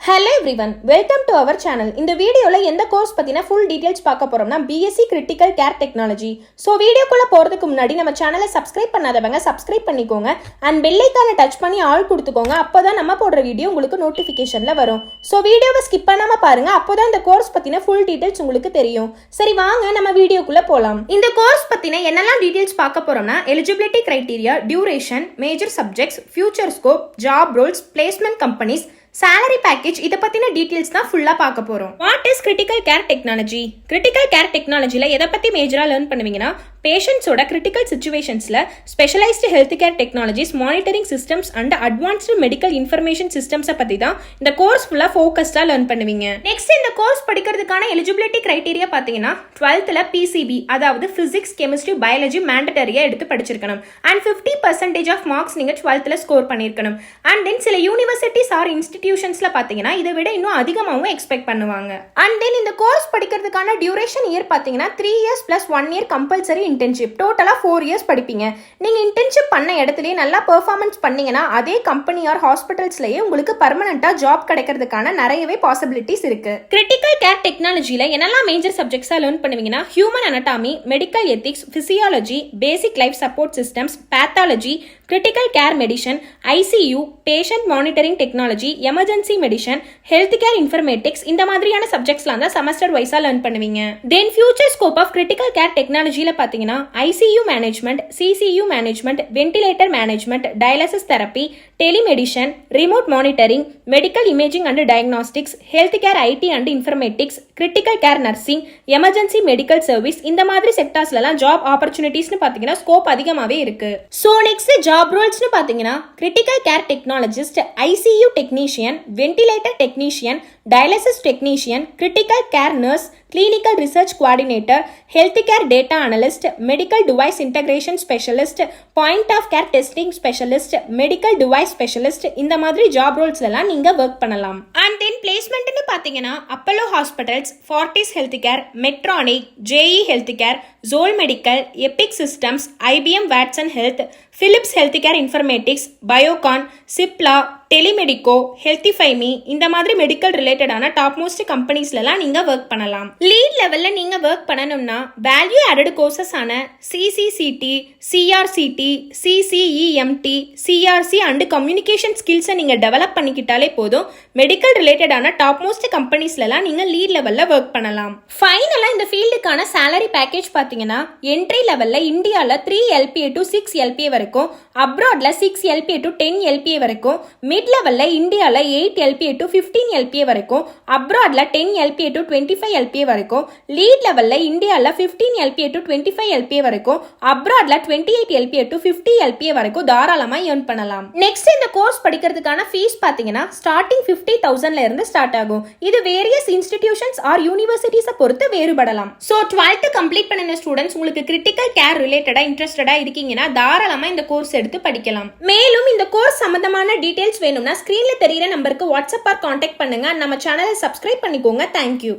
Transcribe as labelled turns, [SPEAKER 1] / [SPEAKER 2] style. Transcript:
[SPEAKER 1] Hello everyone, welcome to our channel. இந்த வீடியோல எந்த கோர்ஸ் பத்தின full details பார்க்க போறோம்னா BSc Critical Care Technology. So வீடியோக்குள்ள போறதுக்கு முன்னாடி நம்ம சேனலை subscribe பண்ணாதவங்க subscribe பண்ணிக்கோங்க and bell icon-ஐ டச் பண்ணி ஆல் கொடுத்துக்கோங்க. அப்பதான் நம்ம போடுற வீடியோ உங்களுக்கு நோட்டிஃபிகேஷன்ல வரும். So வீடியோவை ஸ்கிப் பண்ணாம பாருங்க. அப்பதான் இந்த கோர்ஸ் பத்தின full details உங்களுக்கு தெரியும். சரி வாங்க நம்ம வீடியோக்குள்ள போலாம். இந்த கோர்ஸ் பத்தின என்னெல்லாம் டீடைல்ஸ் பார்க்க போறோம்னா eligibility criteria, duration, major subjects, future scope, job roles, placement companies, salary package இத பத்தின டீடைல்ஸ் தான் ஃபுல்லா பார்க்க போறோம். What is critical care technology? Critical care technologyல எதை பத்தி மேஜரா லேர்ன் பண்ணுவீங்கன்னா பேஷண்ட்ஸோட கிரிட்டிக்கல் சிச்சுவேஷன்ஸ்ல specialized health care technologies, monitoring systems and advanced medical information சிஸ்டம்ஸை பத்தி தான் இந்த கோர்ஸ் ஃபுல்லா ஃபோக்கஸ்டா லேர்ன் பண்ணுவீங்க. நெக்ஸ்ட் இந்த கோர்ஸ் படிக்கிறதுக்கான எலிஜிபிலிட்டி கிரைட்டீரியா பாத்தீங்கன்னா 12th PCB அதாவது பிசிக்ஸ், கெமிஸ்ட்ரி, பயாலஜி மேண்டட்டரியா எடுத்து படிச்சிருக்கணும் அண்ட் 50% ஆஃப் மார்க்ஸ் நீங்க 12th ஸ்கோர் பண்ணிருக்கணும். அண்ட் தென் சில யூனிவர்சிட்டிஸ் ஆர் இன்ஸ்டிடியூஷன்ஸ்ல பாத்தீங்கன்னா இதை விட இன்னும் அதிகமாகவும் எக்ஸ்பெக்ட் பண்ணுவாங்க. அண்ட் தென் இந்த கோர்ஸ் படிக்கிறதுக்கான டியூரேஷன் இயர் பாத்தீங்கன்னா 3 years plus 1 year compulsory internship. டோட்டலா 4 years படிப்பீங்க. நீங்க இன்டர்ன்ஷிப் பண்ண இடத்துலயே நல்லா பெர்ஃபார்மன்ஸ் பண்ணீங்கன்னா அதே கம்பெனி ஆர் ஹாஸ்பிட்டல்ஸ்லயே உங்களுக்கு பர்மனண்டா ஜாப் கிடைக்கிறதுக்கான நிறையவே பாசிபிலிட்டிஸ் இருக்கு. கிரிட்டிக்கல் கேர் டெக்னாலஜில என்னெல்லாம் மேஜர் சப்ஜெக்ட்ஸா லேர்ன் பண்ணுவீங்கன்னா human anatomy, medical ethics, physiology, basic life support systems, pathology, critical care medicine, ICU, patient monitoring technology, emergency medicine, health care informatics இந்த மாதிரியான சப்ஜெக்ட்ஸ்லாம் தான் செமஸ்டர் வைஸா லேர்ன் பண்ணுவீங்க. Then future scope of critical care டெக்னாலஜில பாத்தீங்கன்னா ICU management, CCU management, ventilator management, dialysis therapy, telemedicine, remote monitoring, medical imaging and diagnostics, health care IT and informatics, critical care nursing, emergency medical service இந்த மாதிரி செக்டார்ஸ்லாம் job ஆப்பர்ச்சுனிட்டிஸ்னு பாத்தீங்கன்னா scope அதிகமாவே இருக்கு. So next job ரோல்ஸ்னு பாத்தீங்கன்னா critical care technologist, ICU technician, ventilator technician, dialysis technician, critical care nurse, clinical research coordinator, health care data analyst, medical device integration specialist, point of care testing specialist, medical device specialist இந்த மாதிரி job Rolle's எல்லாம் நீங்க work பண்ணலாம். And then பிளேஸ்மெண்ட்னு பாத்தீங்கன்னா Apollo hospitals, Fortis health care, Medtronic, GE health care, Zoll medical, Epic systems, IBM Watson health, Philips health care informatics, Biocon, Cipla, டெலிமெடிக்கோ, ஹெல்த்திஃபைமி இந்த மாதிரி மெடிக்கல் ரிலேட்டடான டாப் மோஸ்ட் கம்பெனிஸ்லாம் நீங்க ஒர்க் பண்ணலாம். லீட் லெவல்ல நீங்க ஒர்க் பண்ணணும்னா வேல்யூ ஆடட் கோர்சஸ் ஆன சிசிசிடி, சிஆர்சிடி, சிசிஇஎம்டி, சிஆர்சி அண்ட் கம்யூனிகேஷன் ஸ்கில்ஸை நீங்க டெவலப் பண்ணிக்கிட்டாலே போதும் மெடிக்கல் ரிலேட்டடான டாப் மோஸ்ட் கம்பெனிஸ்லாம் நீங்க லீட் லெவல்ல ஒர்க் பண்ணலாம். ஃபைனலா இந்த ஃபீல்டுக்கான salary பேக்கேஜ் பாத்தீங்கன்னா என்ட்ரி லெவல்ல இந்தியால 3 LPA to 6 LPA வரைக்கும், அப்ராட்ல 6 LPA to 10 LPA வரைக்கும், மிட் லெவல்ல இந்தியால 8 LPA to 15 LPA வரைக்கும், அப்ராட்ல 10 LPA to 25 LPA வரைக்கும், லீட் லெவல்ல இந்தியால 15 LPA to 25 LPA வரைக்கும், அப்ராட்ல 28 LPA to 50 LPA வரைக்கும் தாராளமா earn பண்ணலாம். நெக்ஸ்ட் இந்த கோர்ஸ் படிக்கிறதுக்கான ஃபீஸ் பாத்தீங்கன்னா ஸ்டார்டிங் 50,000ல இருந்து ஸ்டார்ட் ஆகும். இது வேரியஸ் இன்ஸ்டிடியூஷன்ஸ் ஆர் யூனிவர்சிட்டிஸை பொறுத்து வேறுபடலாம். சோ 12th கம்ப்ளீட் பண்ணின ஸ்டூடெண்ட்ஸ் உங்களுக்கு கிரிட்டிக்கல் கேர் ரிலேட்டடா இன்ட்ரெஸ்டடா இருக்கீங்கன்னா தாராளமா இந்த கோர்ஸ் எடுத்து படிக்கலாம். மேலும் இந்த கோர்ஸ் சம்பந்தமான டீடைல்ஸ் வேணும்னா ஸ்கிரீன்ல தெரியுற நம்பருக்கு வாட்ஸ்அப் ஆர் கான்டாக்ட் பண்ணுங்க. நம்ம சேனலை சப்ஸ்கிரைப் பண்ணிக்கோங்க. தேங்க்யூ.